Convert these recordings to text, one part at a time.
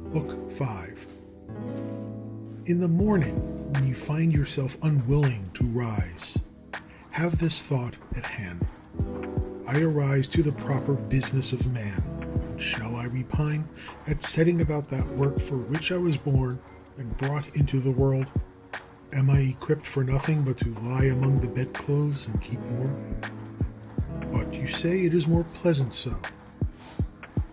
Book 5. In the morning, when you find yourself unwilling to rise, have this thought at hand. I arise to the proper business of man, and shall I repine at setting about that work for which I was born and brought into the world? Am I equipped for nothing but to lie among the bedclothes and keep warm? But you say it is more pleasant so.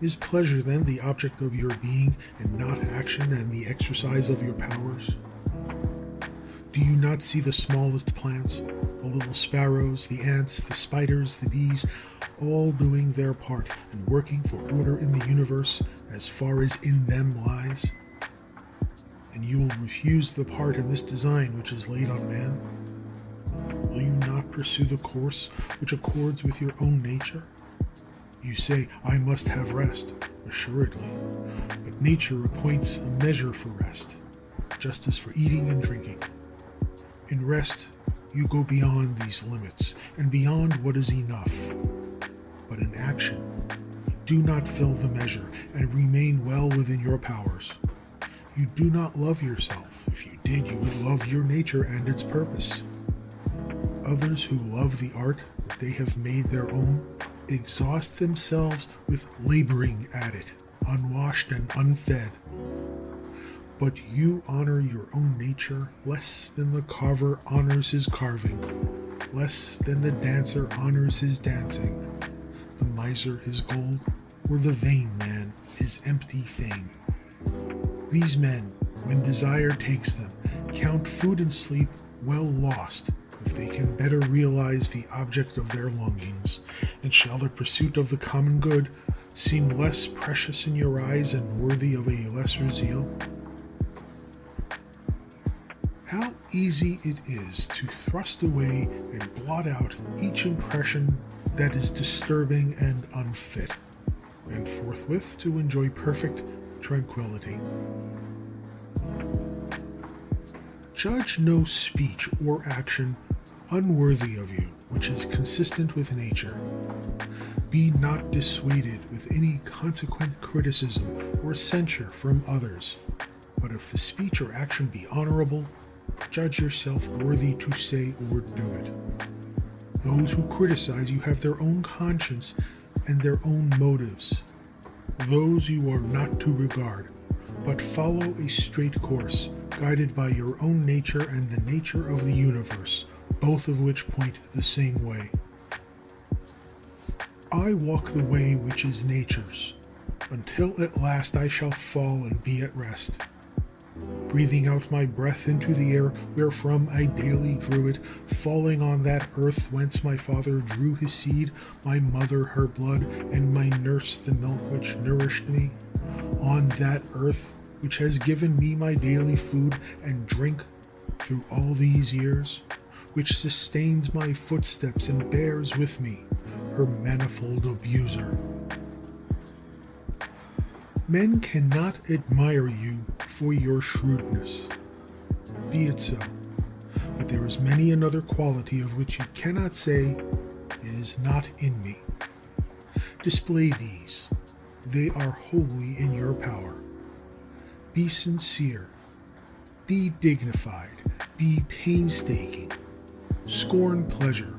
Is pleasure then the object of your being, and not action and the exercise of your powers? Do you not see the smallest plants, the little sparrows, the ants, the spiders, the bees, all doing their part and working for order in the universe as far as in them lies? And you will refuse the part in this design which is laid on man? Will you not pursue the course which accords with your own nature? You say, I must have rest, assuredly, but nature appoints a measure for rest, just as for eating and drinking. In rest, you go beyond these limits, and beyond what is enough. But in action, you do not fill the measure, and remain well within your powers. You do not love yourself. If you did, you would love your nature and its purpose. Others who love the art that they have made their own exhaust themselves with laboring at it, unwashed and unfed. But you honor your own nature less than the carver honors his carving, less than the dancer honors his dancing, the miser his gold, or the vain man his empty fame. These men, when desire takes them, count food and sleep well lost if they can better realize the object of their longings. And shall the pursuit of the common good seem less precious in your eyes and worthy of a lesser zeal? How easy it is to thrust away and blot out each impression that is disturbing and unfit, and forthwith to enjoy perfect tranquility. Judge no speech or action unworthy of you, which is consistent with nature. Be not dissuaded with any consequent criticism or censure from others, but if the speech or action be honorable, judge yourself worthy to say or do it. Those who criticize you have their own conscience and their own motives. Those you are not to regard, but follow a straight course, guided by your own nature and the nature of the universe, both of which point the same way. I walk the way which is nature's, until at last I shall fall and be at rest. Breathing out my breath into the air wherefrom I daily drew it, falling on that earth whence my father drew his seed, my mother her blood, and my nurse the milk which nourished me, on that earth which has given me my daily food and drink through all these years, which sustains my footsteps and bears with me her manifold abuser. Men cannot admire you for your shrewdness. Be it so, but there is many another quality of which you cannot say, it is not in me. Display these. They are wholly in your power. Be sincere. Be dignified. Be painstaking. Scorn pleasure.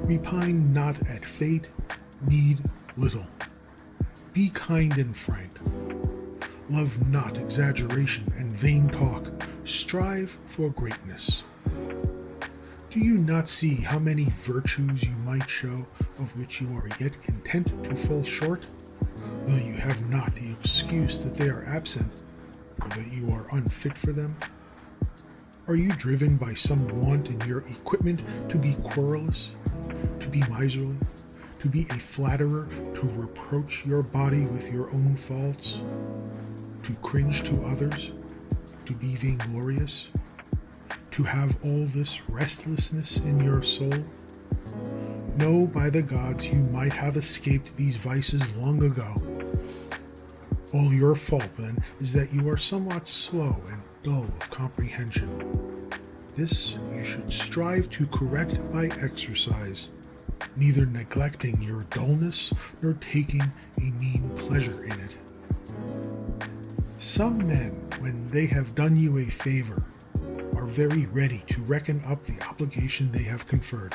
Repine not at fate. Need little. Be kind and frank. Love not exaggeration and vain talk. Strive for greatness. Do you not see how many virtues you might show, of which you are yet content to fall short, though you have not the excuse that they are absent, or that you are unfit for them? Are you driven by some want in your equipment to be querulous, to be miserly, to be a flatterer, to reproach your body with your own faults, to cringe to others, to be vainglorious, to have all this restlessness in your soul? No, by the gods, you might have escaped these vices long ago. All your fault, then, is that you are somewhat slow and dull of comprehension. This you should strive to correct by exercise, neither neglecting your dullness nor taking a mean pleasure in it. Some men, when they have done you a favor, are very ready to reckon up the obligation they have conferred.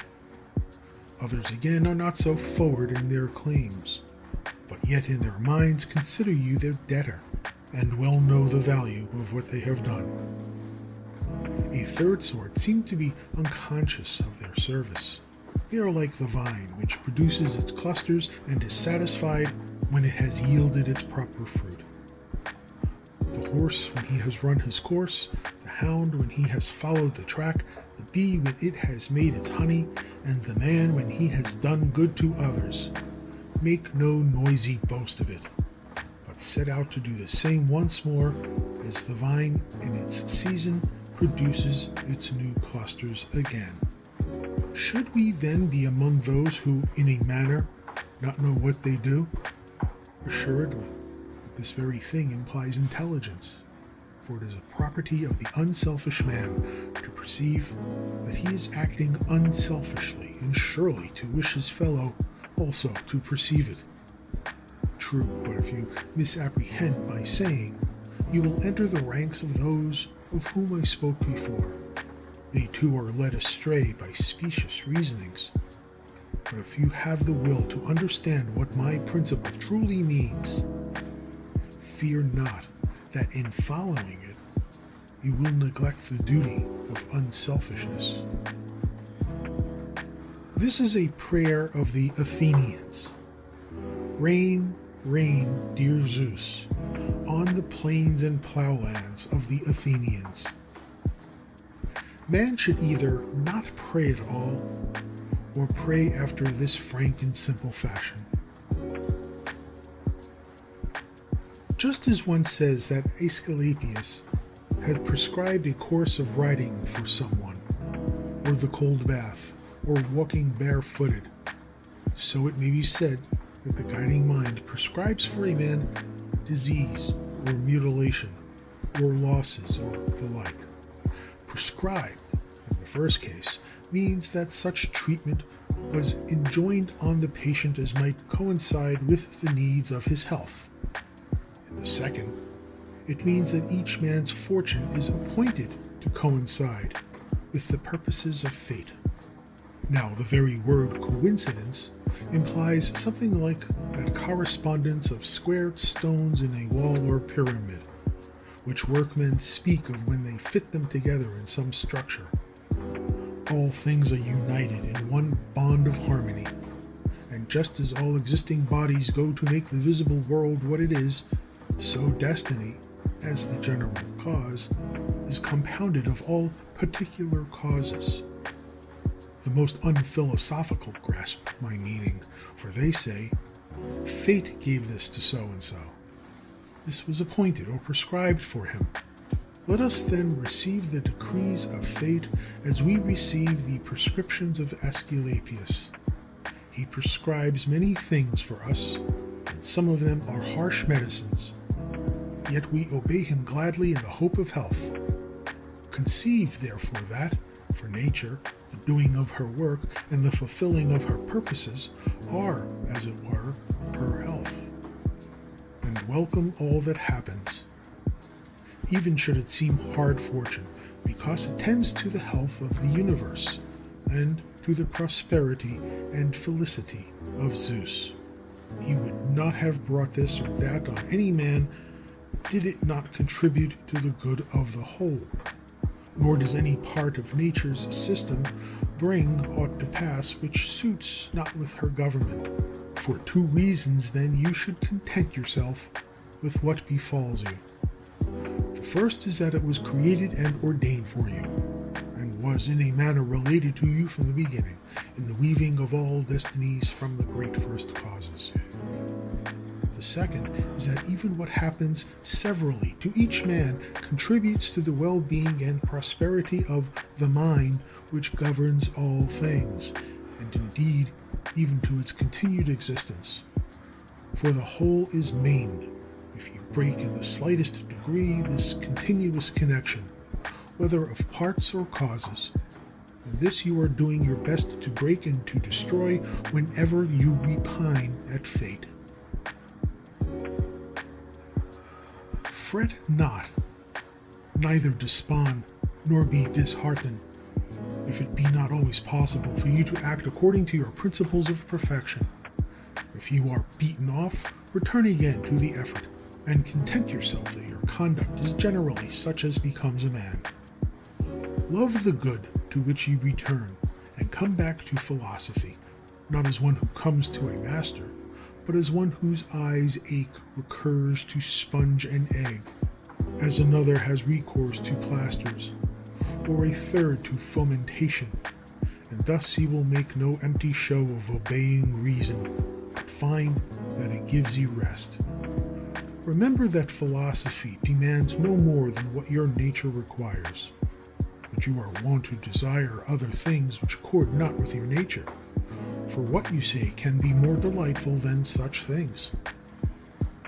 Others again are not so forward in their claims, but yet in their minds consider you their debtor, and well know the value of what they have done. A third sort seem to be unconscious of their service. They are like the vine, which produces its clusters and is satisfied when it has yielded its proper fruit. The horse when he has run his course, the hound when he has followed the track, the bee when it has made its honey, and the man when he has done good to others. Make no noisy boast of it, but set out to do the same once more, as the vine in its season produces its new clusters again. Should we then be among those who, in a manner, not know what they do? Assuredly. This very thing implies intelligence, for it is a property of the unselfish man to perceive that he is acting unselfishly, and surely to wish his fellow also to perceive it. True, but if you misapprehend my saying, you will enter the ranks of those of whom I spoke before. They too are led astray by specious reasonings. But if you have the will to understand what my principle truly means, fear not that in following it, you will neglect the duty of unselfishness. This is a prayer of the Athenians. Rain, rain, dear Zeus, on the plains and plowlands of the Athenians. Man should either not pray at all, or pray after this frank and simple fashion. Just as one says that Aesculapius had prescribed a course of riding for someone, or the cold bath, or walking barefooted, so it may be said that the guiding mind prescribes for a man disease, or mutilation, or losses, or the like. Prescribed, in the first case, means that such treatment was enjoined on the patient as might coincide with the needs of his health. In the second, it means that each man's fortune is appointed to coincide with the purposes of fate. Now, the very word coincidence implies something like that correspondence of squared stones in a wall or pyramid, which workmen speak of when they fit them together in some structure. All things are united in one bond of harmony, and just as all existing bodies go to make the visible world what it is, so destiny, as the general cause, is compounded of all particular causes. The most unphilosophical grasp my meaning, for they say, fate gave this to so-and-so. This was appointed or prescribed for him. Let us then receive the decrees of fate as we receive the prescriptions of Aesculapius. He prescribes many things for us, and some of them are harsh medicines. Yet we obey him gladly in the hope of health. Conceive, therefore, that, for nature, the doing of her work and the fulfilling of her purposes are, as it were, her health. And welcome all that happens, even should it seem hard fortune, because it tends to the health of the universe, and to the prosperity and felicity of Zeus. He would not have brought this or that on any man did it not contribute to the good of the whole. Nor does any part of nature's system bring aught to pass which suits not with her government. For two reasons then you should content yourself with what befalls you. The first is that it was created and ordained for you, and was in a manner related to you from the beginning, in the weaving of all destinies from the great first causes. The second is that even what happens severally to each man contributes to the well-being and prosperity of the mind which governs all things, and indeed even to its continued existence. For the whole is maimed if you break in the slightest degree this continuous connection, whether of parts or causes. And this you are doing your best to break and to destroy whenever you repine at fate. Fret not, neither despond, nor be disheartened, if it be not always possible for you to act according to your principles of perfection. If you are beaten off, return again to the effort, and content yourself that your conduct is generally such as becomes a man. Love the good to which you return, and come back to philosophy, not as one who comes to a master, but as one whose eyes ache recurs to sponge and egg, as another has recourse to plasters, or a third to fomentation, and thus he will make no empty show of obeying reason, but find that it gives you rest. Remember that philosophy demands no more than what your nature requires, but you are wont to desire other things which accord not with your nature. For what, you say, can be more delightful than such things?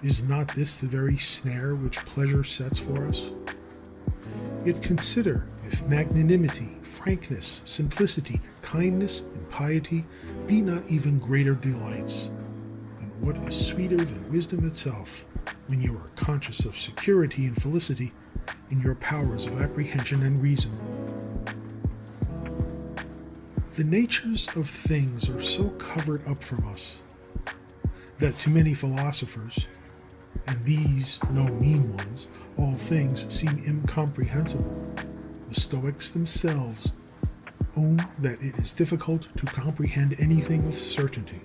Is not this the very snare which pleasure sets for us? Yet consider if magnanimity, frankness, simplicity, kindness, and piety be not even greater delights, and what is sweeter than wisdom itself, when you are conscious of security and felicity in your powers of apprehension and reason. The natures of things are so covered up from us, that to many philosophers, and these no mean ones, all things seem incomprehensible. The Stoics themselves own that it is difficult to comprehend anything with certainty.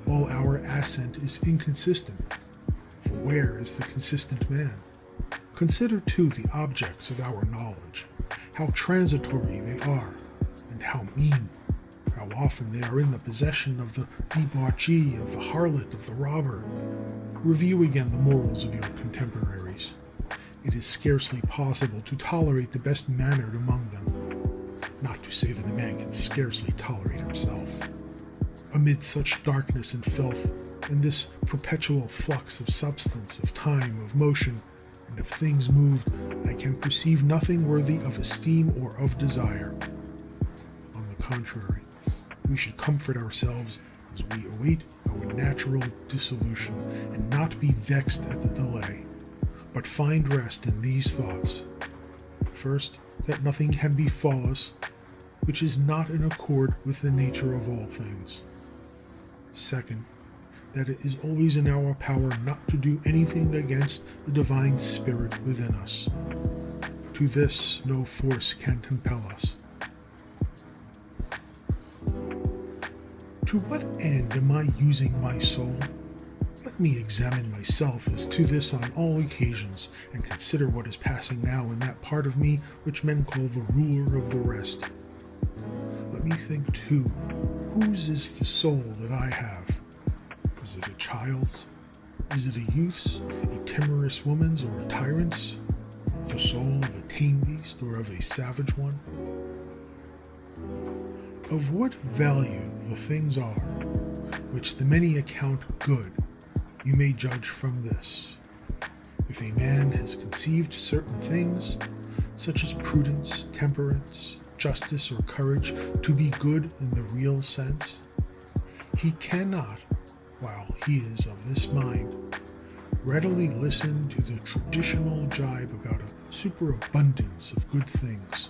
All our assent is inconsistent, for where is the consistent man? Consider too the objects of our knowledge, how transitory they are, and how mean, how often they are in the possession of the debauchee, of the harlot, of the robber. Review again the morals of your contemporaries. It is scarcely possible to tolerate the best mannered among them, not to say that a man can scarcely tolerate himself. Amid such darkness and filth, in this perpetual flux of substance, of time, of motion, and of things moved, I can perceive nothing worthy of esteem or of desire. On the contrary, we should comfort ourselves as we await our natural dissolution, and not be vexed at the delay, but find rest in these thoughts. First, that nothing can befall us which is not in accord with the nature of all things. Second, that it is always in our power not to do anything against the divine spirit within us. To this no force can compel us. To what end am I using my soul? Let me examine myself as to this on all occasions, and consider what is passing now in that part of me which men call the ruler of the rest. Let me think too, whose is the soul that I have? Is it a child's? Is it a youth's, a timorous woman's, or a tyrant's? The soul of a tame beast or of a savage one? Of what value the things are, which the many account good, you may judge from this. If a man has conceived certain things, such as prudence, temperance, justice, or courage, to be good in the real sense, he cannot, while he is of this mind, readily listen to the traditional jibe about a superabundance of good things.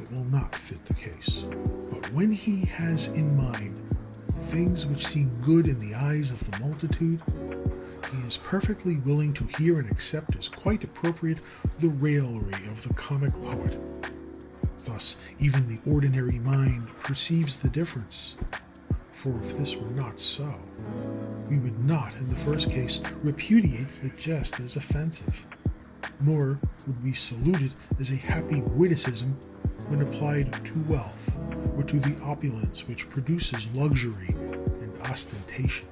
It will not fit the case. But when he has in mind things which seem good in the eyes of the multitude, he is perfectly willing to hear and accept as quite appropriate the raillery of the comic poet. Thus, even the ordinary mind perceives the difference. For if this were not so, we would not, in the first case, repudiate the jest as offensive, nor would we salute it as a happy witticism when applied to wealth, or to the opulence which produces luxury and ostentation.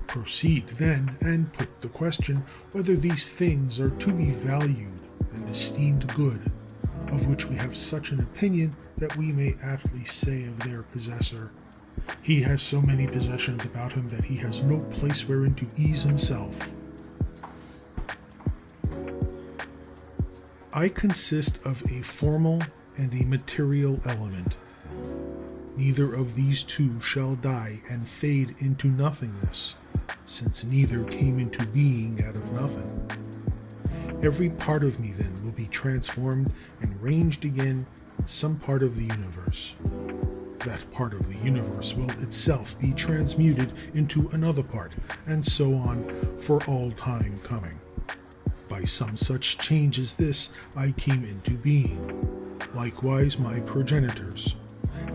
Proceed then, and put the question whether these things are to be valued and esteemed good, of which we have such an opinion that we may aptly say of their possessor, he has so many possessions about him that he has no place wherein to ease himself. I consist of a formal and a material element. Neither of these two shall die and fade into nothingness, since neither came into being out of nothing. Every part of me then will be transformed and ranged again in some part of the universe. That part of the universe will itself be transmuted into another part, and so on for all time coming. By some such change as this I came into being, likewise my progenitors,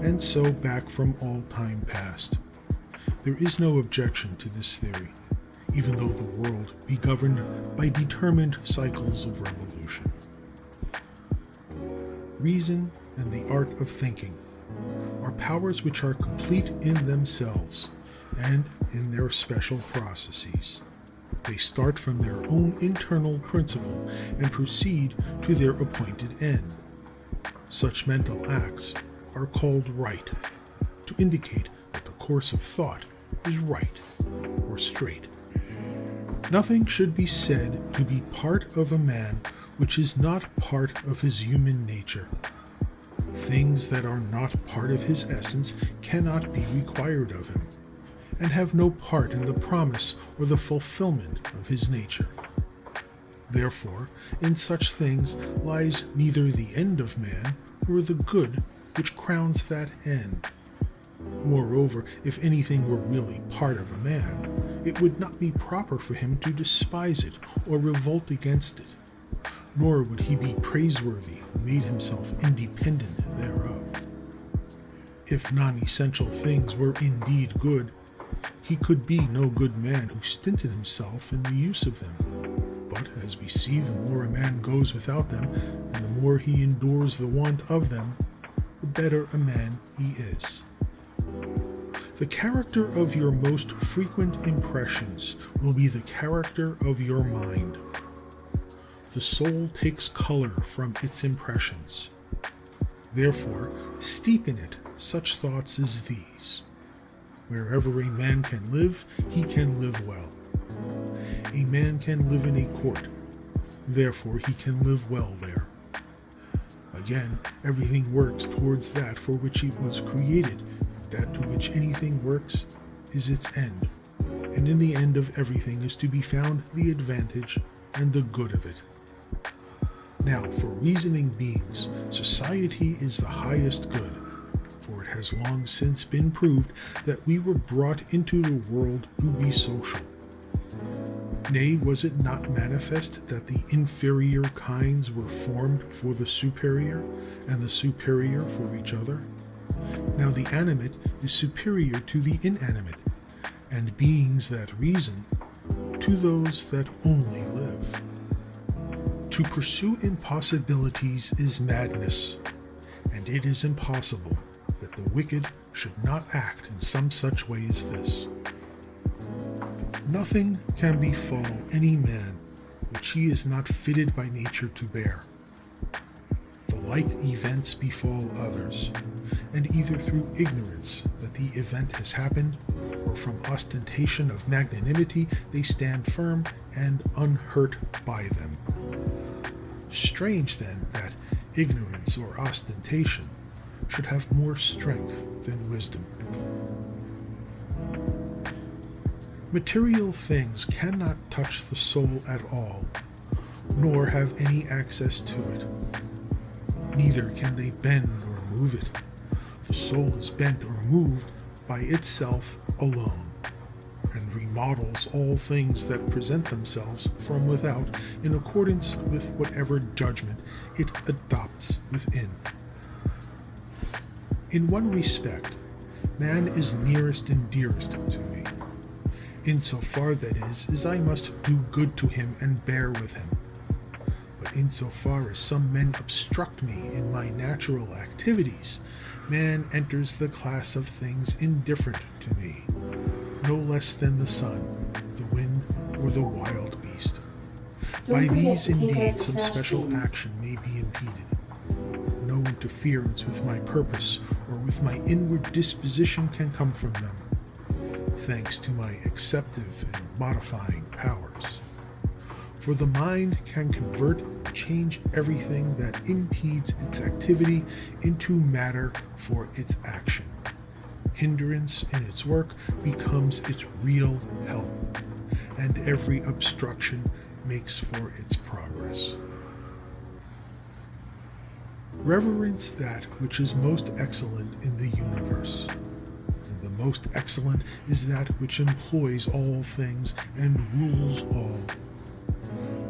and so back from all time past. There is no objection to this theory, even though the world be governed by determined cycles of revolution. Reason and the art of thinking are powers which are complete in themselves and in their special processes. They start from their own internal principle and proceed to their appointed end. Such mental acts are called right, to indicate that the course of thought is right or straight. Nothing should be said to be part of a man which is not part of his human nature. Things that are not part of his essence cannot be required of him, and have no part in the promise or the fulfillment of his nature. Therefore, in such things lies neither the end of man nor the good which crowns that end. Moreover, if anything were really part of a man, it would not be proper for him to despise it or revolt against it, nor would he be praiseworthy who made himself independent thereof. If non-essential things were indeed good, he could be no good man who stinted himself in the use of them. But, as we see, the more a man goes without them, and the more he endures the want of them, the better a man he is. The character of your most frequent impressions will be the character of your mind. The soul takes color from its impressions. Therefore, steep in it such thoughts as these. Wherever a man can live, he can live well. A man can live in a court, therefore he can live well there. Again, everything works towards that for which it was created. That to which anything works is its end, and in the end of everything is to be found the advantage and the good of it. Now, for reasoning beings, society is the highest good, for it has long since been proved that we were brought into the world to be social. Nay, was it not manifest that the inferior kinds were formed for the superior, and the superior for each other? Now the animate is superior to the inanimate, and beings that reason to those that only live. To pursue impossibilities is madness, and it is impossible that the wicked should not act in some such way as this. Nothing can befall any man which he is not fitted by nature to bear. The like events befall others, and either through ignorance that the event has happened, or from ostentation of magnanimity, they stand firm and unhurt by them. Strange, then, that ignorance or ostentation should have more strength than wisdom. Material things cannot touch the soul at all, nor have any access to it. Neither can they bend or move it. The soul is bent or moved by itself alone, and remodels all things that present themselves from without in accordance with whatever judgment it adopts within. In one respect, man is nearest and dearest to me, insofar that is, as I must do good to him and bear with him. But insofar as some men obstruct me in my natural activities, man enters the class of things indifferent to me, no less than the sun, the wind, or the wild beast. By these indeed some special action may be impeded, but no interference with my purpose or with my inward disposition can come from them, thanks to my acceptive and modifying powers. For the mind can convert and change everything that impedes its activity into matter for its action. Hindrance in its work becomes its real help, and every obstruction makes for its progress. Reverence that which is most excellent in the universe. And the most excellent is that which employs all things and rules all.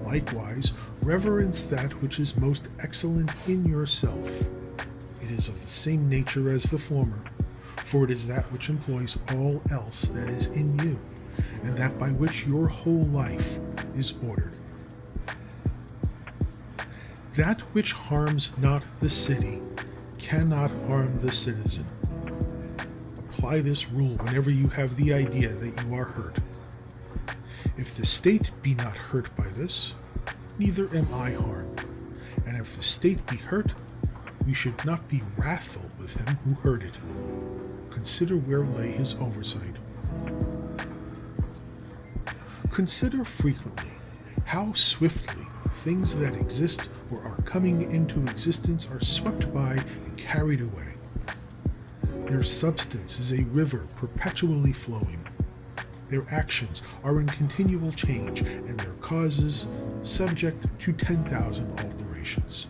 Likewise, reverence that which is most excellent in yourself. It is of the same nature as the former, for it is that which employs all else that is in you, and that by which your whole life is ordered. That which harms not the city cannot harm the citizen. Apply this rule whenever you have the idea that you are hurt. If the state be not hurt by this, neither am I harmed. And if the state be hurt, we should not be wrathful with him who heard it. Consider where lay his oversight. Consider frequently how swiftly things that exist or are coming into existence are swept by and carried away. Their substance is a river perpetually flowing. Their actions are in continual change, and their causes subject to 10,000 alterations.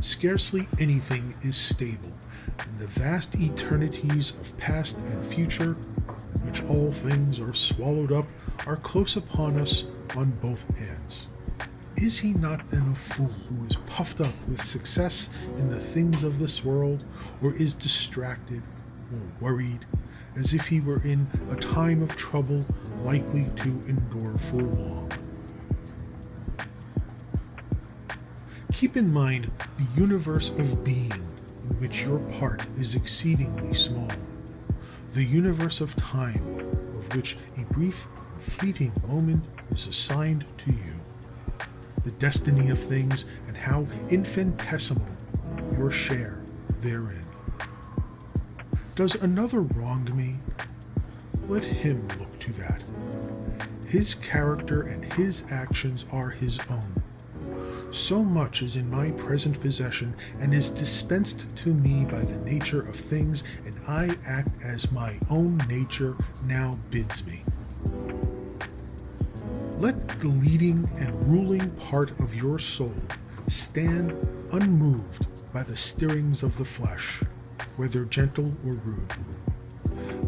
Scarcely anything is stable, and the vast eternities of past and future, in which all things are swallowed up, are close upon us on both hands. Is he not then a fool who is puffed up with success in the things of this world, or is distracted or worried, as if he were in a time of trouble likely to endure for long? Keep in mind the universe of being in which your part is exceedingly small, the universe of time of which a brief and fleeting moment is assigned to you, the destiny of things and how infinitesimal your share therein. Does another wrong me? Let him look to that. His character and his actions are his own. So much is in my present possession and is dispensed to me by the nature of things, and I act as my own nature now bids me. Let the leading and ruling part of your soul stand unmoved by the stirrings of the flesh, whether gentle or rude.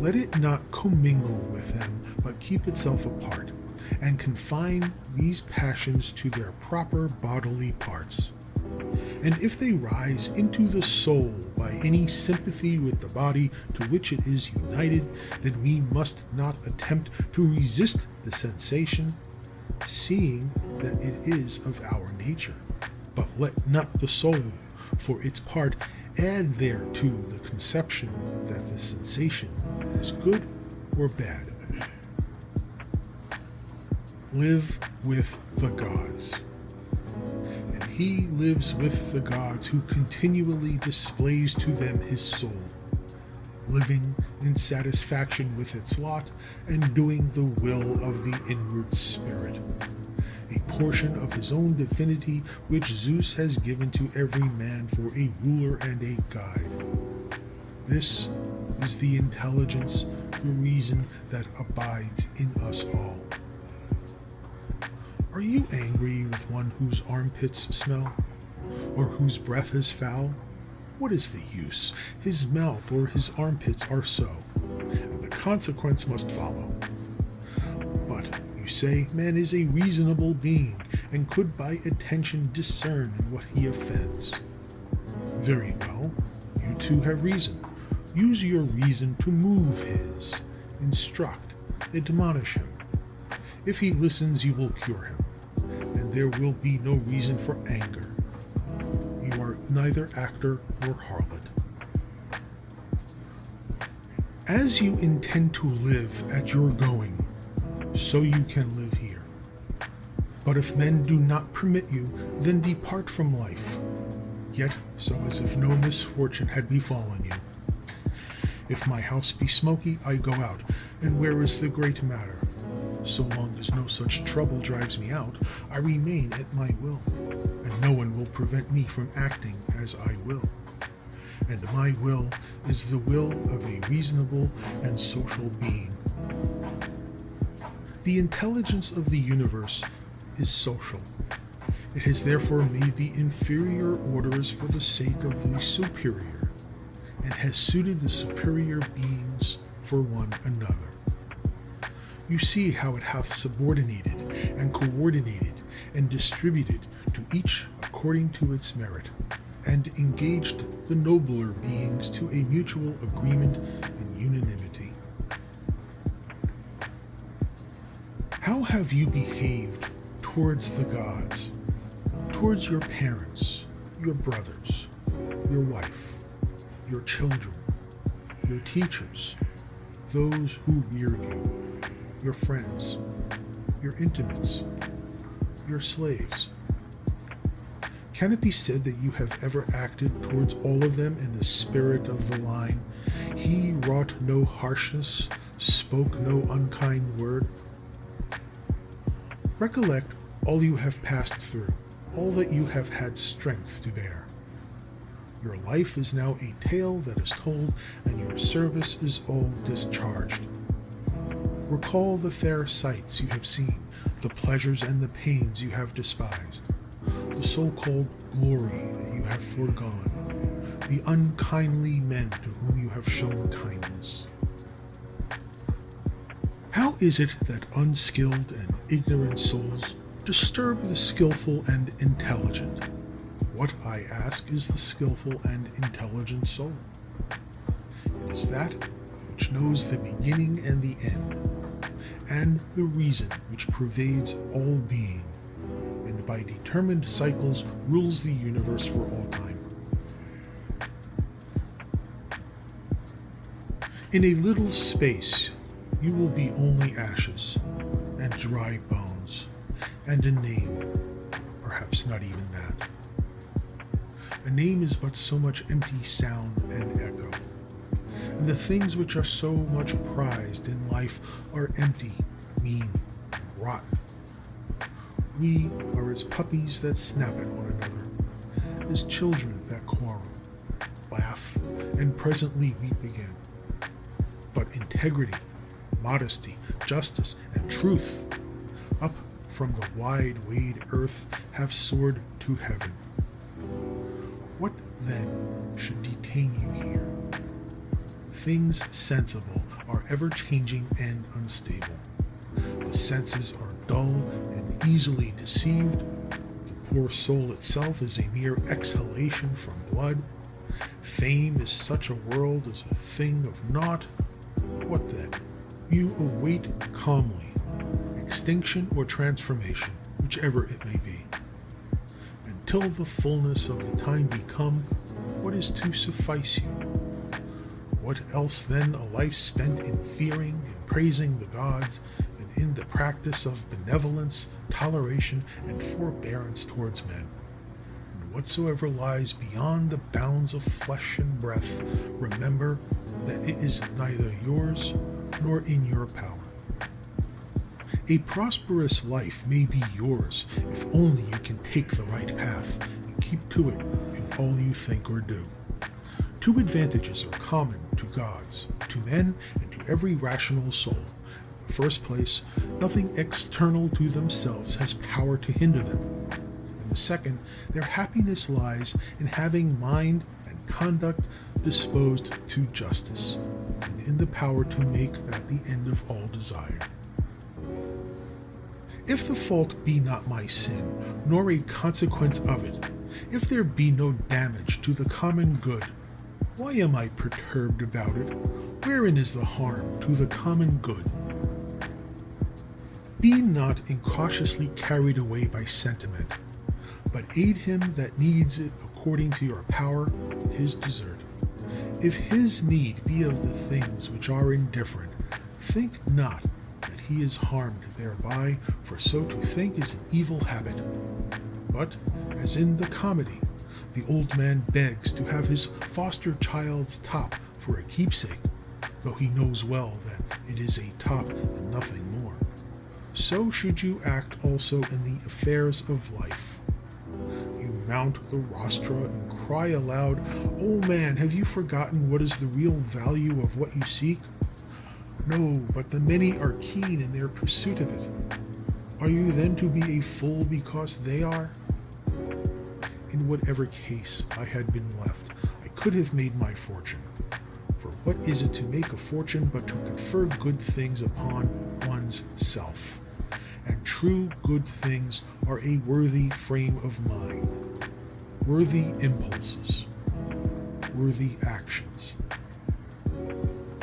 Let it not commingle with them, but keep itself apart, and confine these passions to their proper bodily parts. And if they rise into the soul by any sympathy with the body to which it is united, then we must not attempt to resist the sensation, seeing that it is of our nature. But let not the soul, for its part, add thereto the conception that the sensation is good or bad. Live with the gods. And he lives with the gods who continually displays to them his soul, living in satisfaction with its lot and doing the will of the inward spirit, a portion of his own divinity which Zeus has given to every man for a ruler and a guide. This is the intelligence, the reason that abides in us all. Are you angry with one whose armpits smell, or whose breath is foul? What is the use? His mouth or his armpits are so, and the consequence must follow. But you say man is a reasonable being, and could by attention discern in what he offends. Very well, you too have reason. Use your reason to move his, instruct, admonish him. If he listens, you will cure him, and there will be no reason for anger. You are neither actor nor harlot. As you intend to live at your going, so you can live here. But if men do not permit you, then depart from life, yet so as if no misfortune had befallen you. If my house be smoky, I go out, and where is the great matter? So long as no such trouble drives me out, I remain at my will, and no one will prevent me from acting as I will. And my will is the will of a reasonable and social being. The intelligence of the universe is social. It has therefore made the inferior orders for the sake of the superior, and has suited the superior beings for one another. You see how it hath subordinated and coordinated and distributed to each according to its merit, and engaged the nobler beings to a mutual agreement and unanimity. How have you behaved towards the gods, towards your parents, your brothers, your wife, your children, your teachers, those who reared you, your friends, your intimates, your slaves? Can it be said that you have ever acted towards all of them in the spirit of the line, "He wrought no harshness, spoke no unkind word"? Recollect all you have passed through, all that you have had strength to bear. Your life is now a tale that is told, and your service is all discharged. Recall the fair sights you have seen, the pleasures and the pains you have despised, the so-called glory that you have foregone, the unkindly men to whom you have shown kindness. How is it that unskilled and ignorant souls disturb the skillful and intelligent? What, I ask, is the skillful and intelligent soul? It is that which knows the beginning and the end, and the reason which pervades all being, and by determined cycles rules the universe for all time. In a little space you will be only ashes, and dry bones, and a name, perhaps not even that. A name is but so much empty sound and echo, and the things which are so much prized in life are empty, mean, and rotten. We are as puppies that snap at one another, as children that quarrel, laugh, and presently weep again. But integrity, modesty, justice, and truth, up from the wide-wayed earth, have soared to heaven. What, then, should detain you here? Things sensible are ever-changing and unstable. The senses are dull and easily deceived. The poor soul itself is a mere exhalation from blood. Fame is such a world as a thing of naught. What then? You await calmly extinction or transformation, whichever it may be. Until the fullness of the time be come, what is to suffice you? What else then a life spent in fearing and praising the gods, and in the practice of benevolence, toleration, and forbearance towards men? And whatsoever lies beyond the bounds of flesh and breath, remember that it is neither yours nor in your power. A prosperous life may be yours if only you can take the right path and keep to it in all you think or do. Two advantages are common to gods, to men, and to every rational soul. In the first place, nothing external to themselves has power to hinder them. In the second, their happiness lies in having mind and conduct disposed to justice, and in the power to make that the end of all desire. If the fault be not my sin, nor a consequence of it, if there be no damage to the common good, why am I perturbed about it? Wherein is the harm to the common good? Be not incautiously carried away by sentiment, but aid him that needs it according to your power and his desert. If his need be of the things which are indifferent, think not that he is harmed thereby, for so to think is an evil habit. But, as in the comedy, the old man begs to have his foster child's top for a keepsake, though he knows well that it is a top and nothing more. So should you act also in the affairs of life. You mount the rostra and cry aloud, "O man, have you forgotten what is the real value of what you seek?" No, but the many are keen in their pursuit of it. Are you then to be a fool because they are? In whatever case I had been left, I could have made my fortune. For what is it to make a fortune but to confer good things upon one's self? And true good things are a worthy frame of mind, worthy impulses, worthy actions.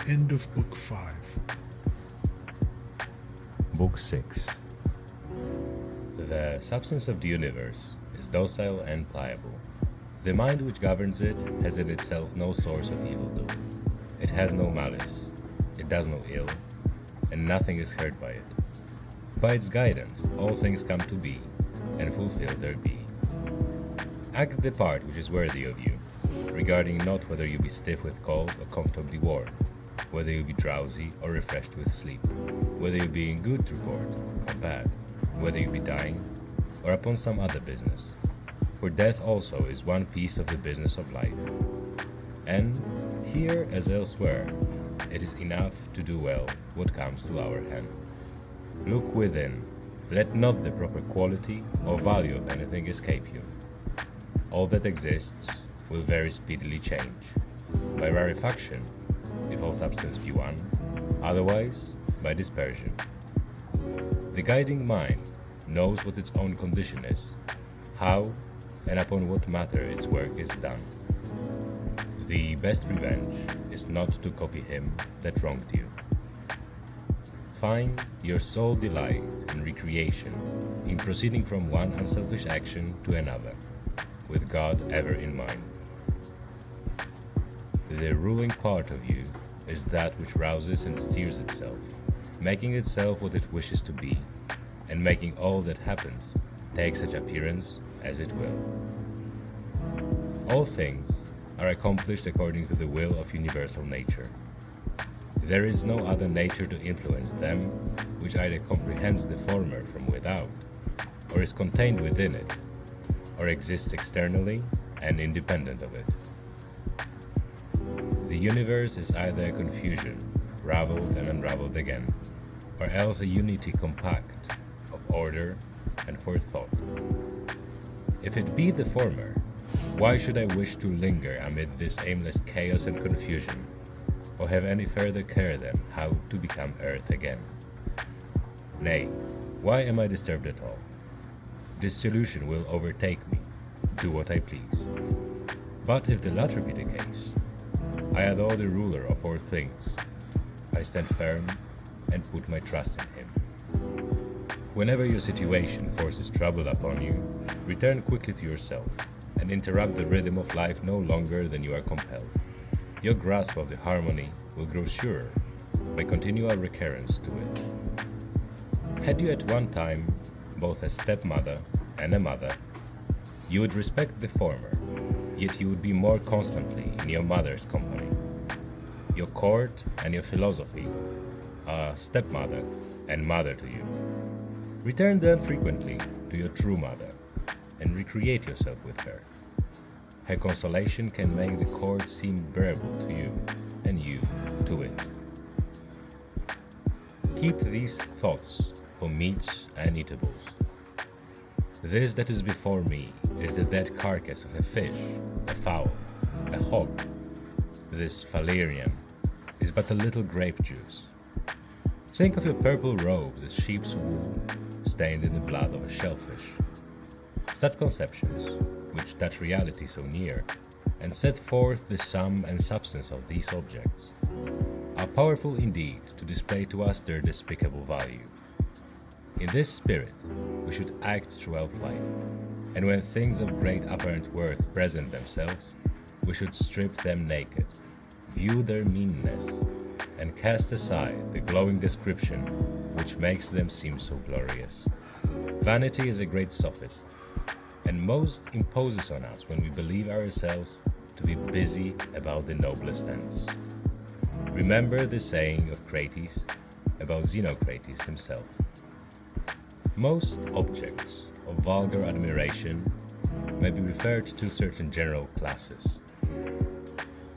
End of Book 5. Book 6. The substance of the universe is docile and pliable. The mind which governs it has in itself no source of evildoing. It has no malice, it does no ill, and nothing is hurt by it. By its guidance all things come to be, and fulfill their being. Act the part which is worthy of you, regarding not whether you be stiff with cold or comfortably warm, whether you be drowsy or refreshed with sleep, whether you be in good report or bad, whether you be dying or upon some other business. For death also is one piece of the business of life. And here as elsewhere, it is enough to do well what comes to our hand. Look within, let not the proper quality or value of anything escape you. All that exists will very speedily change, by rarefaction, if all substance be one, otherwise by dispersion. The guiding mind knows what its own condition is, how and upon what matter its work is done. The best revenge is not to copy him that wronged you. Find your sole delight and recreation in proceeding from one unselfish action to another, with God ever in mind. The ruling part of you is that which rouses and steers itself, making itself what it wishes to be, and making all that happens take such appearance as it will. All things are accomplished according to the will of universal nature. There is no other nature to influence them, which either comprehends the former from without, or is contained within it, or exists externally and independent of it. The universe is either a confusion, raveled and unraveled again, or else a unity compact of order and forethought. If it be the former, why should I wish to linger amid this aimless chaos and confusion, or have any further care than how to become earth again? Nay, why am I disturbed at all? Dissolution will overtake me, do what I please. But if the latter be the case, I adore the ruler of all things. I stand firm and put my trust in him. Whenever your situation forces trouble upon you, return quickly to yourself, and interrupt the rhythm of life no longer than you are compelled. Your grasp of the harmony will grow surer by continual recurrence to it. Had you at one time both a stepmother and a mother, you would respect the former, yet you would be more constantly in your mother's company. Your court and your philosophy are stepmother and mother to you. Return then frequently to your true mother, and recreate yourself with her. Her consolation can make the court seem bearable to you, and you to it. Keep these thoughts for meats and eatables. This that is before me is the dead carcass of a fish, a fowl, a hog. This Valerian is but a little grape juice. Think of your purple robes as sheep's wool stained in the blood of a shellfish. Such conceptions, which touch reality so near, and set forth the sum and substance of these objects, are powerful indeed to display to us their despicable value. In this spirit we should act throughout life, and when things of great apparent worth present themselves, we should strip them naked, view their meanness, and cast aside the glowing description which makes them seem so glorious. Vanity is a great sophist, and most imposes on us when we believe ourselves to be busy about the noblest ends. Remember the saying of Crates about Xenocrates himself. Most objects of vulgar admiration may be referred to certain general classes.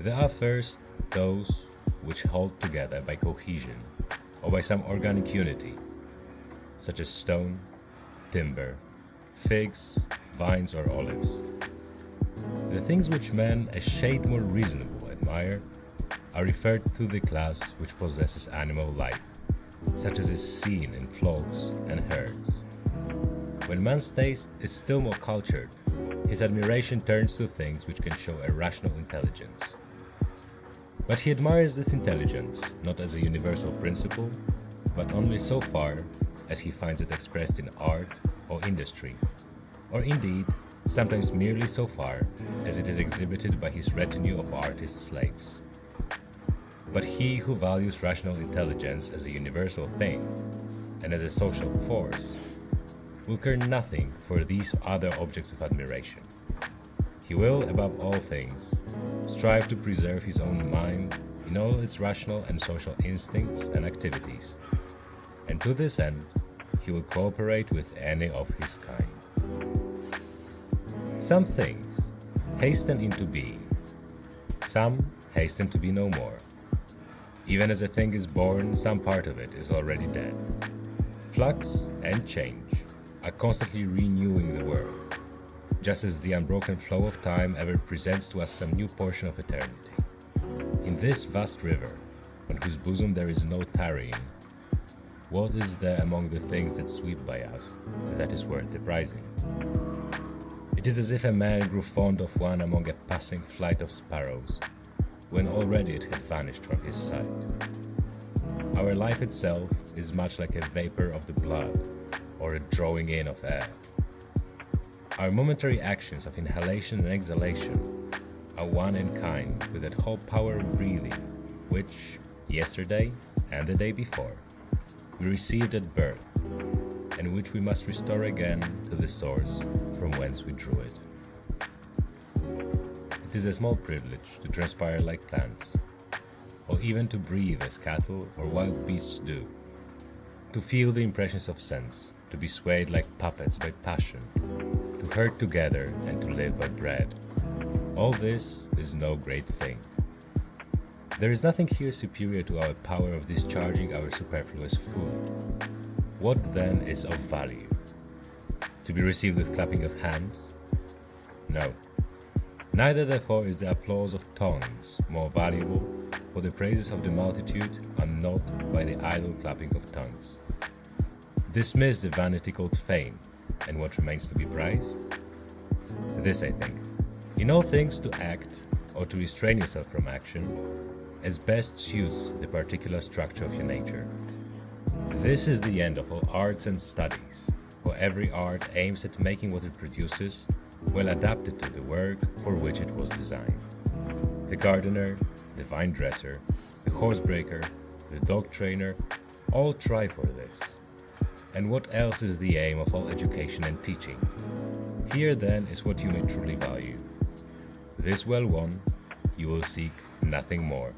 There are first those which hold together by cohesion or by some organic unity, such as stone, timber, figs, vines, or olives. The things which men a shade more reasonable admire are referred to the class which possesses animal life, such as is seen in flocks and herds. When man's taste is still more cultured, his admiration turns to things which can show a rational intelligence. But he admires this intelligence not as a universal principle, but only so far as he finds it expressed in art or industry, or indeed, sometimes merely so far as it is exhibited by his retinue of artist slaves. But he who values rational intelligence as a universal thing and as a social force will care nothing for these other objects of admiration. He will, above all things, strive to preserve his own mind in all its rational and social instincts and activities, and to this end he will cooperate with any of his kind. Some things hasten into being, some hasten to be no more. Even as a thing is born, some part of it is already dead. Flux and change are constantly renewing the world, just as the unbroken flow of time ever presents to us some new portion of eternity. In this vast river, on whose bosom there is no tarrying, what is there among the things that sweep by us that is worth the prizing? It is as if a man grew fond of one among a passing flight of sparrows, when already it had vanished from his sight. Our life itself is much like a vapor of the blood, or a drawing in of air. Our momentary actions of inhalation and exhalation are one in kind with that whole power of breathing which, yesterday and the day before, we received at birth, and which we must restore again to the source from whence we drew it. It is a small privilege to transpire like plants, or even to breathe as cattle or wild beasts do, to feel the impressions of sense, to be swayed like puppets by passion, to herd together and to live by bread. All this is no great thing. There is nothing here superior to our power of discharging our superfluous food. What then is of value? To be received with clapping of hands? No. Neither therefore is the applause of tongues more valuable, for the praises of the multitude are not by the idle clapping of tongues. Dismiss the vanity called fame, and what remains to be prized? This I think, in all things to act, or to restrain yourself from action, as best suits the particular structure of your nature. This is the end of all arts and studies, for every art aims at making what it produces well adapted to the work for which it was designed. The gardener, the vine dresser, the horsebreaker, the dog trainer, all try for this. And what else is the aim of all education and teaching? Here then is what you may truly value. This well won, you will seek nothing more.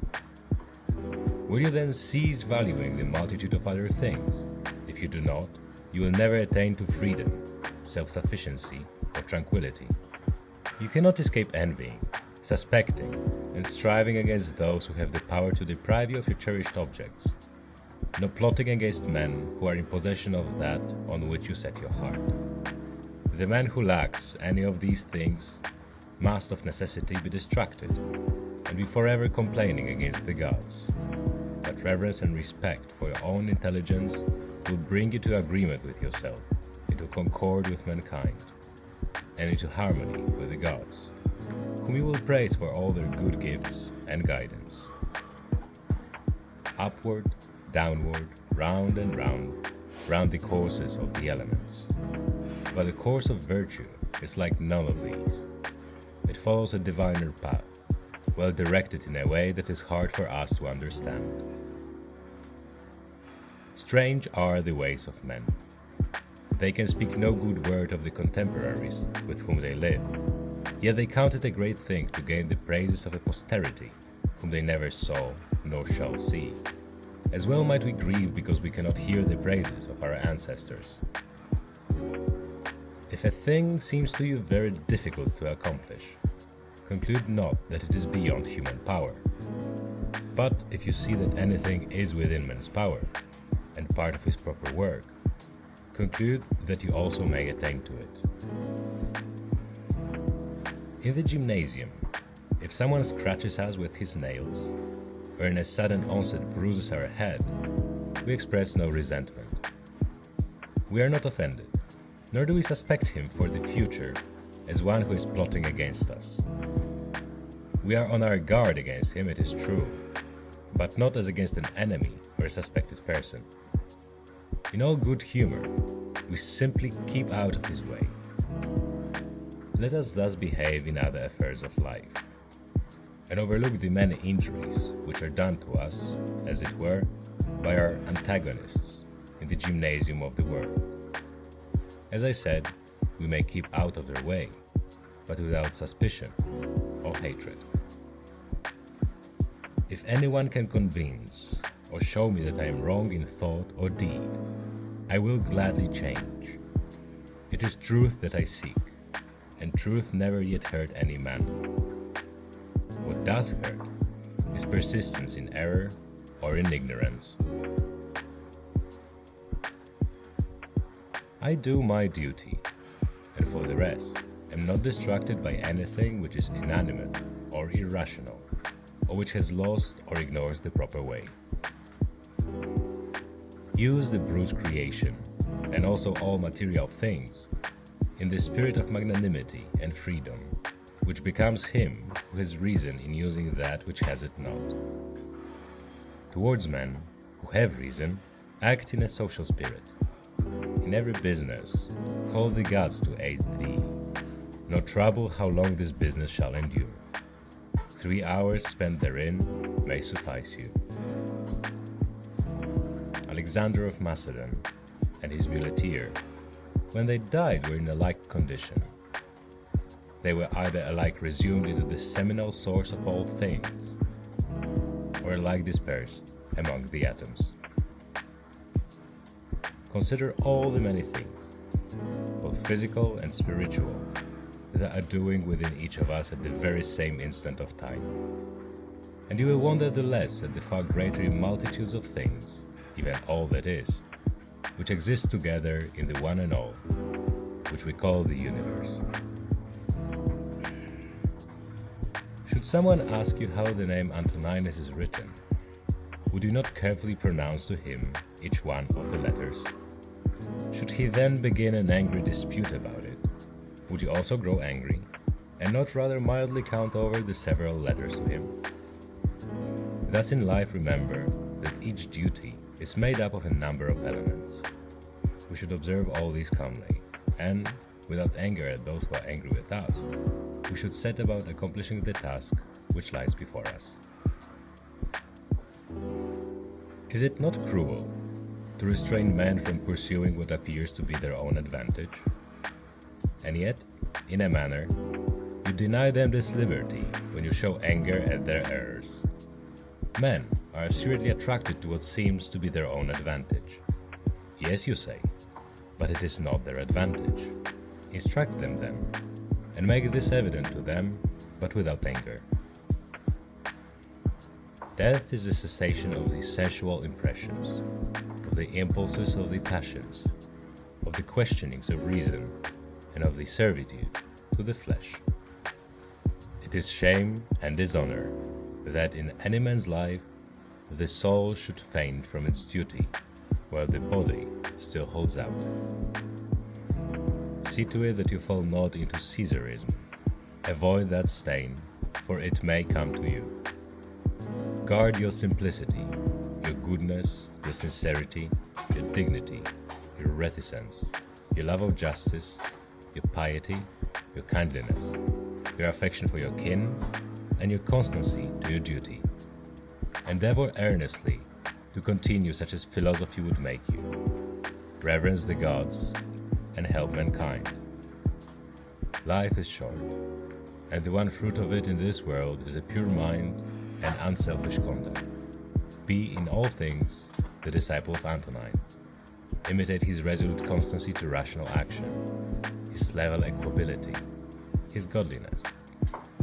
Will you then cease valuing the multitude of other things? If you do not, you will never attain to freedom, self-sufficiency, or tranquility. You cannot escape envying, suspecting, and striving against those who have the power to deprive you of your cherished objects, no plotting against men who are in possession of that on which you set your heart. The man who lacks any of these things must of necessity be distracted, and be forever complaining against the gods. But reverence and respect for your own intelligence will bring you to agreement with yourself, into concord with mankind, and into harmony with the gods, whom you will praise for all their good gifts and guidance. Upward, downward, round and round the courses of the elements. But the course of virtue is like none of these. It follows a diviner path, well directed in a way that is hard for us to understand. Strange are the ways of men. They can speak no good word of the contemporaries with whom they live, yet they count it a great thing to gain the praises of a posterity whom they never saw nor shall see. As well might we grieve because we cannot hear the praises of our ancestors. If a thing seems to you very difficult to accomplish, conclude not that it is beyond human power. But if you see that anything is within man's power, and part of his proper work, conclude that you also may attain to it. In the gymnasium, if someone scratches us with his nails, or in a sudden onset bruises our head, we express no resentment. We are not offended, nor do we suspect him for the future as one who is plotting against us. We are on our guard against him, it is true, but not as against an enemy or a suspected person. In all good humor, we simply keep out of his way. Let us thus behave in other affairs of life, and overlook the many injuries which are done to us, as it were, by our antagonists in the gymnasium of the world. As I said, we may keep out of their way, but without suspicion or hatred. If anyone can convince or show me that I am wrong in thought or deed, I will gladly change. It is truth that I seek, and truth never yet hurt any man. What does hurt is persistence in error or in ignorance. I do my duty, and for the rest, am not distracted by anything which is inanimate or irrational, or which has lost or ignores the proper way. Use the brute creation, and also all material things, in the spirit of magnanimity and freedom, which becomes him who has reason in using that which has it not. Towards men who have reason, act in a social spirit. In every business, call the gods to aid thee, nor trouble how long this business shall endure. 3 hours spent therein may suffice you. Alexander of Macedon and his muleteer, when they died, were in a like condition. They were either alike resumed into the seminal source of all things, or alike dispersed among the atoms. Consider all the many things, both physical and spiritual, that are doing within each of us at the very same instant of time, and you will wonder the less at the far greater multitudes of things, even all that is, which exist together in the one and all, which we call the universe. Should someone ask you how the name Antoninus is written, would you not carefully pronounce to him each one of the letters? Should he then begin an angry dispute about it, would you also grow angry, and not rather mildly count over the several letters to him? Thus in life remember that each duty is made up of a number of elements. We should observe all these calmly, and, without anger at those who are angry with us, we should set about accomplishing the task which lies before us. Is it not cruel to restrain men from pursuing what appears to be their own advantage? And yet, in a manner, you deny them this liberty when you show anger at their errors. Men are assuredly attracted to what seems to be their own advantage. Yes, you say, but it is not their advantage. Instruct them then, and make this evident to them, but without anger. Death is the cessation of the sensual impressions, of the impulses of the passions, of the questionings of reason, and of the servitude to the flesh. It is shame and dishonor that in any man's life the soul should faint from its duty, while the body still holds out. See to it that you fall not into Caesarism. Avoid that stain, for it may come to you. Guard your simplicity, your goodness, your sincerity, your dignity, your reticence, your love of justice, your piety, your kindliness, your affection for your kin, and your constancy to your duty. Endeavor earnestly to continue such as philosophy would make you. Reverence the gods and help mankind. Life is short, and the one fruit of it in this world is a pure mind and unselfish conduct. Be in all things the disciple of Antonine. Imitate his resolute constancy to rational action, his level equability, his godliness,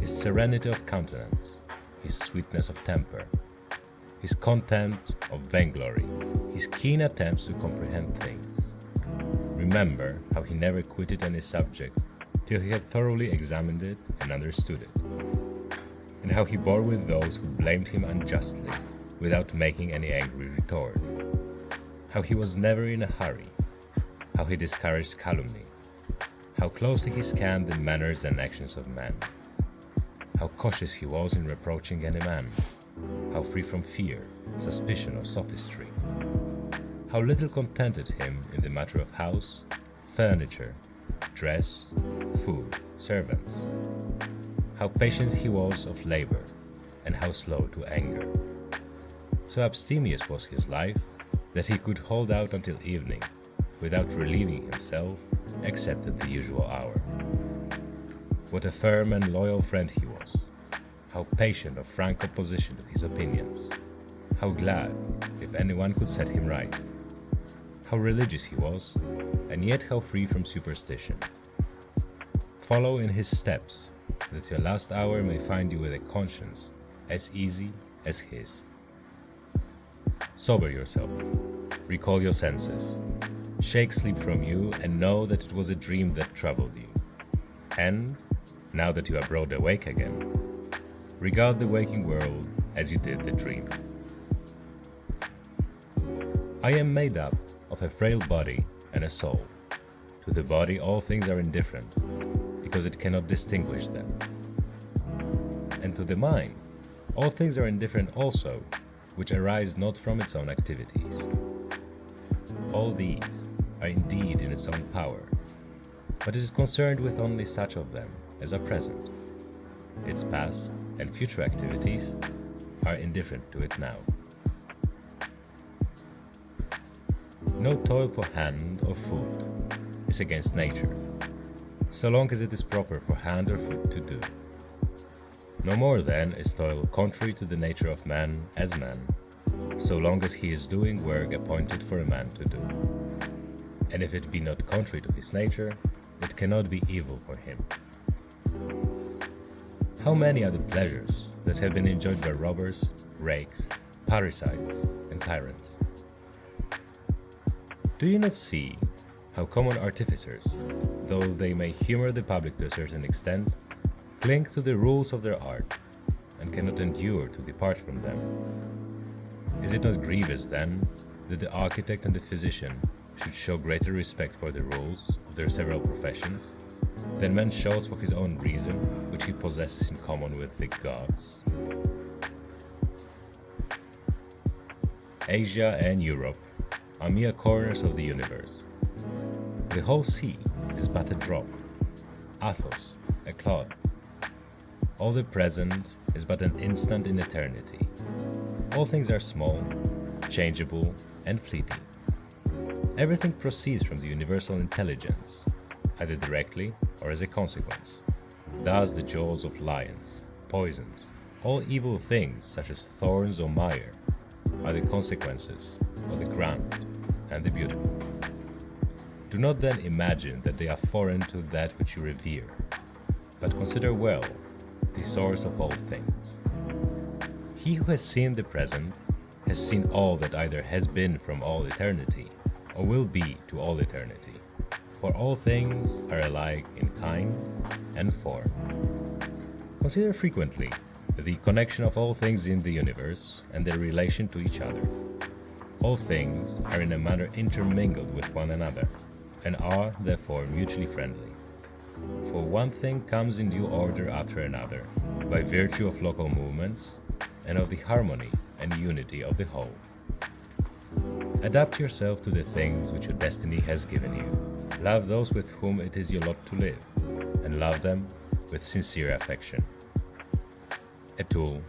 his serenity of countenance, his sweetness of temper, his contempt of vainglory, his keen attempts to comprehend things, remember how he never quitted any subject till he had thoroughly examined it and understood it, and how he bore with those who blamed him unjustly without making any angry retort, how he was never in a hurry, how he discouraged calumny, how closely he scanned the manners and actions of men, how cautious he was in reproaching any man, how free from fear, suspicion, or sophistry, how little contented him in the matter of house, furniture, dress, food, servants, how patient he was of labor, and how slow to anger. So abstemious was his life that he could hold out until evening without relieving himself except at the usual hour. What a firm and loyal friend he was, how patient of frank opposition to his opinions, how glad if anyone could set him right, how religious he was, and yet how free from superstition. Follow in his steps, that your last hour may find you with a conscience as easy as his. Sober yourself, recall your senses, shake sleep from you, and know that it was a dream that troubled you. And, now that you are broad awake again, regard the waking world as you did the dream. I am made up of a frail body and a soul. To the body all things are indifferent, because it cannot distinguish them. And to the mind all things are indifferent also, which arise not from its own activities. All these are indeed in its own power, but it is concerned with only such of them as are present. Its past and future activities are indifferent to it now. No toil for hand or foot is against nature, so long as it is proper for hand or foot to do. No more then is toil contrary to the nature of man as man, so long as he is doing work appointed for a man to do. And if it be not contrary to his nature, it cannot be evil for him. How many are the pleasures that have been enjoyed by robbers, rakes, parricides, and tyrants? Do you not see how common artificers, though they may humor the public to a certain extent, cling to the rules of their art, and cannot endure to depart from them? Is it not grievous, then, that the architect and the physician should show greater respect for the rules of their several professions than man shows for his own reason, which he possesses in common with the gods? Asia and Europe are mere corners of the universe. The whole sea is but a drop, Athos a clod. All the present is but an instant in eternity. All things are small, changeable, and fleeting. Everything proceeds from the universal intelligence, either directly or as a consequence. Thus the jaws of lions, poisons, all evil things such as thorns or mire, are the consequences of the grand and the beautiful. Do not then imagine that they are foreign to that which you revere, but consider well the source of all things. He who has seen the present has seen all that either has been from all eternity or will be to all eternity, for all things are alike in kind and form. Consider frequently the connection of all things in the universe and their relation to each other. All things are in a manner intermingled with one another, and are therefore mutually friendly. For one thing comes in due order after another, by virtue of local movements, and of the harmony and unity of the whole. Adapt yourself to the things which your destiny has given you. Love those with whom it is your lot to live, and love them with sincere affection. A tool,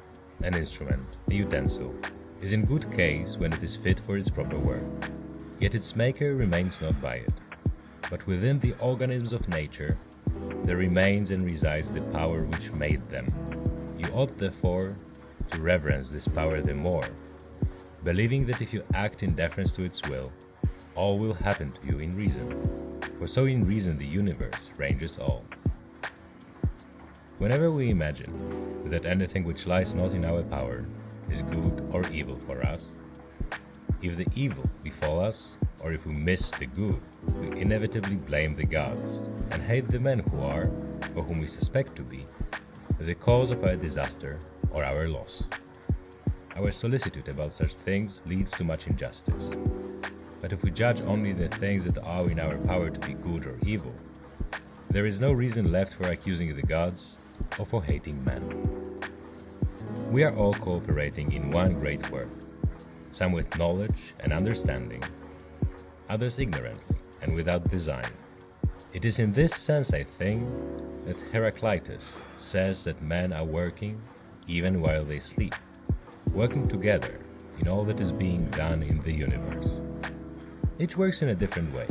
an instrument, a utensil, is in good case when it is fit for its proper work, yet its maker remains not by it. But within the organisms of nature there remains and resides the power which made them. You ought therefore to reverence this power the more, believing that if you act in deference to its will, all will happen to you in reason, for so in reason the universe ranges all. Whenever we imagine that anything which lies not in our power is good or evil for us, If the evil befall us, or if we miss the good, we inevitably blame the gods and hate the men who are, or whom we suspect to be, the cause of our disaster or our loss. Our solicitude about such things leads to much injustice. But if we judge only the things that are in our power to be good or evil, there is no reason left for accusing the gods or for hating men. We are all cooperating in one great work, some with knowledge and understanding, others ignorantly and without design. It is in this sense, I think, that Heraclitus says that men are working even while they sleep, working together in all that is being done in the universe. Each works in a different way,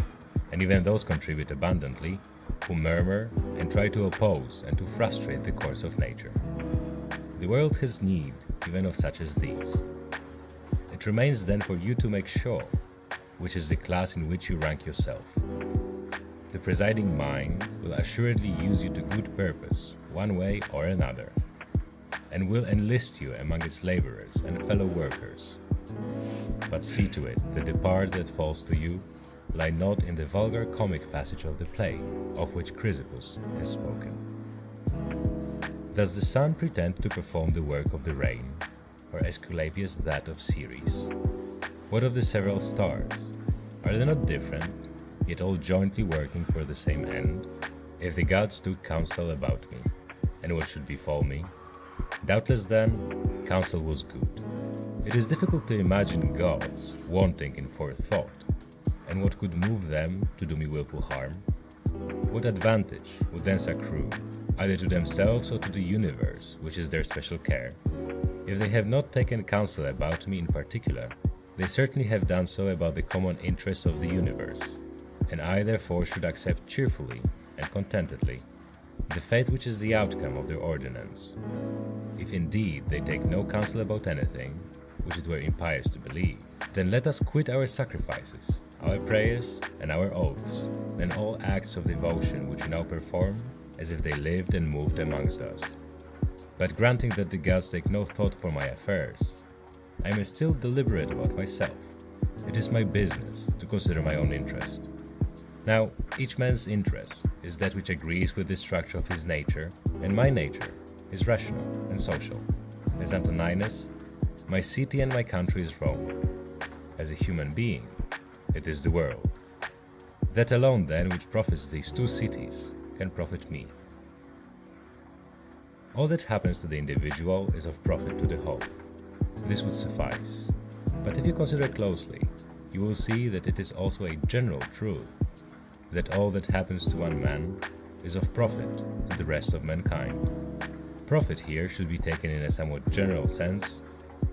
and even those contribute abundantly who murmur and try to oppose and to frustrate the course of nature. The world has need even of such as these. It remains then for you to make sure which is the class in which you rank yourself. The presiding mind will assuredly use you to good purpose, one way or another, and will enlist you among its laborers and fellow workers. But see to it that the part that falls to you lie not in the vulgar comic passage of the play, of which Chrysippus has spoken. Does the sun pretend to perform the work of the rain, or Aesculapius that of Ceres? What of the several stars? Are they not different, yet all jointly working for the same end? If the gods took counsel about me, and what should befall me, doubtless then counsel was good. It is difficult to imagine gods wanting in forethought, and what could move them to do me wilful harm? What advantage would thence accrue, either to themselves or to the universe, which is their special care? If they have not taken counsel about me in particular, they certainly have done so about the common interests of the universe, and I therefore should accept cheerfully and contentedly the fate which is the outcome of their ordinance. If indeed they take no counsel about anything, which it were impious to believe, then let us quit our sacrifices, our prayers, and our oaths, and all acts of devotion which we now perform as if they lived and moved amongst us. But granting that the gods take no thought for my affairs, I am still deliberate about myself. It is my business to consider my own interest. Now, each man's interest is that which agrees with the structure of his nature, and my nature is rational and social. As Antoninus, my city and my country is Rome. As a human being, it is the world. That alone, then, which profits these two cities can profit me. All that happens to the individual is of profit to the whole. This would suffice. But if you consider closely, you will see that it is also a general truth that all that happens to one man is of profit to the rest of mankind. Profit here should be taken in a somewhat general sense,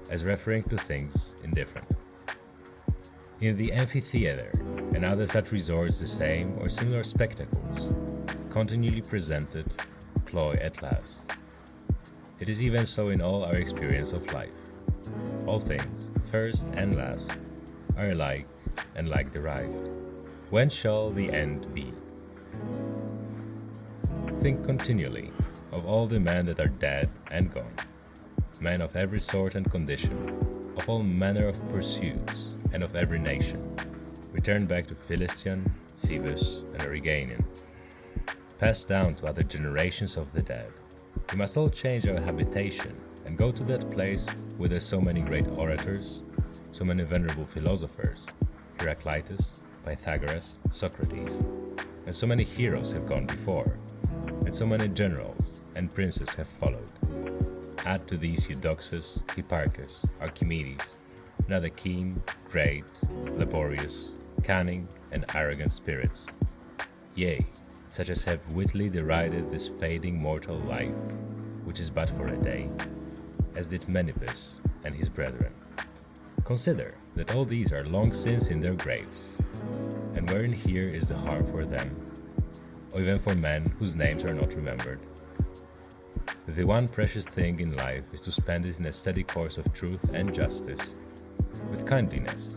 as referring to things indifferent. In the amphitheater and other such resorts the same or similar spectacles, continually presented, cloy at last. It is even so in all our experience of life. All things, first and last, are alike and like derived. When shall the end be? Think continually of all the men that are dead and gone, men of every sort and condition, of all manner of pursuits, and of every nation, returned back to Philistine, Phoebus, and Origanian, passed down to other generations of the dead. We must all change our habitation and go to that place whither so many great orators, so many venerable philosophers, Heraclitus, Pythagoras, Socrates, and so many heroes have gone before, and so many generals and princes have followed. Add to these Eudoxus, Hipparchus, Archimedes, and other keen, great, laborious, cunning, and arrogant spirits, yea, such as have witly derided this fading mortal life, which is but for a day, as did Menippus and his brethren. Consider that all these are long since in their graves, and wherein here is the harm for them, or even for men whose names are not remembered. The one precious thing in life is to spend it in a steady course of truth and justice, with kindliness,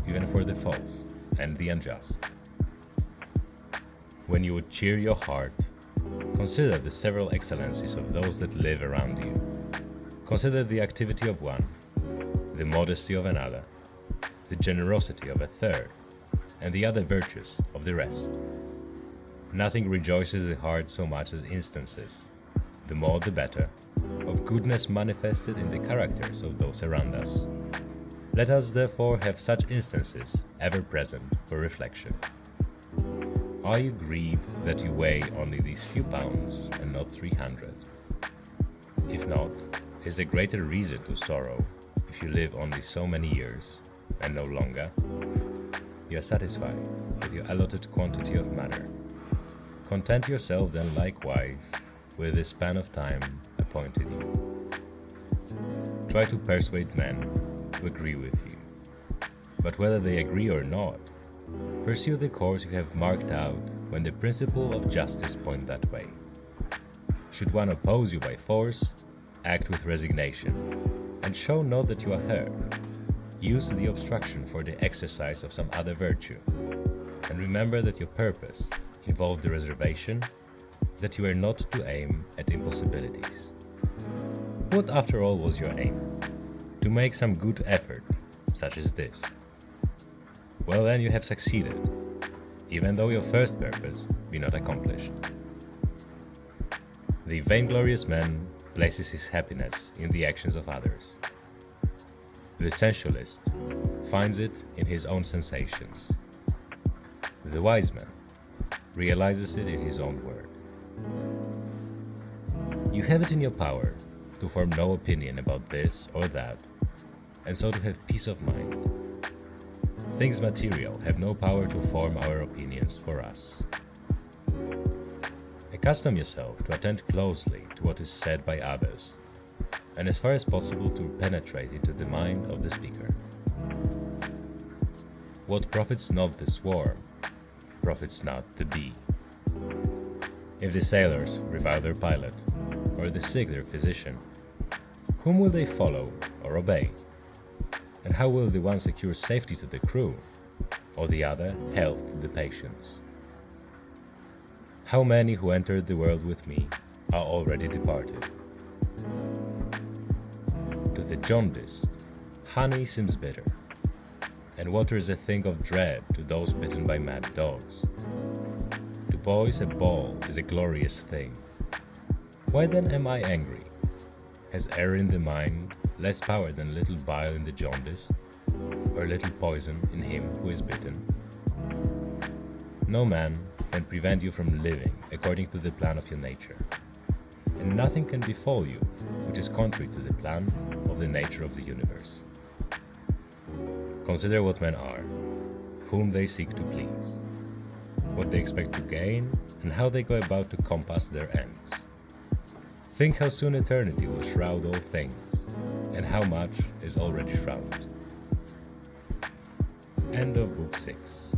even for the false and the unjust. When you would cheer your heart, consider the several excellencies of those that live around you. Consider the activity of one, the modesty of another, the generosity of a third, and the other virtues of the rest. Nothing rejoices the heart so much as instances, the more the better, of goodness manifested in the characters of those around us. Let us therefore have such instances ever present for reflection. Are you grieved that you weigh only these few pounds and not 300? If not, is there greater reason to sorrow if you live only so many years, and no longer? You are satisfied with your allotted quantity of matter. Content yourself then likewise with the span of time appointed you. Try to persuade men to agree with you, but whether they agree or not, pursue the course you have marked out when the principle of justice point that way. Should one oppose you by force, act with resignation, and show not that you are heard. Use the obstruction for the exercise of some other virtue, and remember that your purpose involved the reservation that you are not to aim at impossibilities. What after all was your aim? To make some good effort, such as this. Well then you have succeeded, even though your first purpose be not accomplished. The vainglorious man places his happiness in the actions of others. The sensualist finds it in his own sensations. The wise man realizes it in his own word. You have it in your power to form no opinion about this or that, and so to have peace of mind. Things material have no power to form our opinions for us. Accustom yourself to attend closely to what is said by others, and as far as possible to penetrate into the mind of the speaker. What profits not the swarm, profits not the bee. If the sailors revile their pilot, or the sick their physician, whom will they follow or obey? And how will the one secure safety to the crew, or the other health to the patients? How many who entered the world with me are already departed? To the jaundiced, honey seems bitter, and water is a thing of dread to those bitten by mad dogs. To boys a ball is a glorious thing. Why then am I angry? Has error in the mind less power than little bile in the jaundiced, or little poison in him who is bitten? No man can prevent you from living according to the plan of your nature, and nothing can befall you which is contrary to the plan of the nature of the universe. Consider what men are, whom they seek to please, what they expect to gain, and how they go about to compass their ends. Think how soon eternity will shroud all things, and how much is already shrouded. End of Book 6.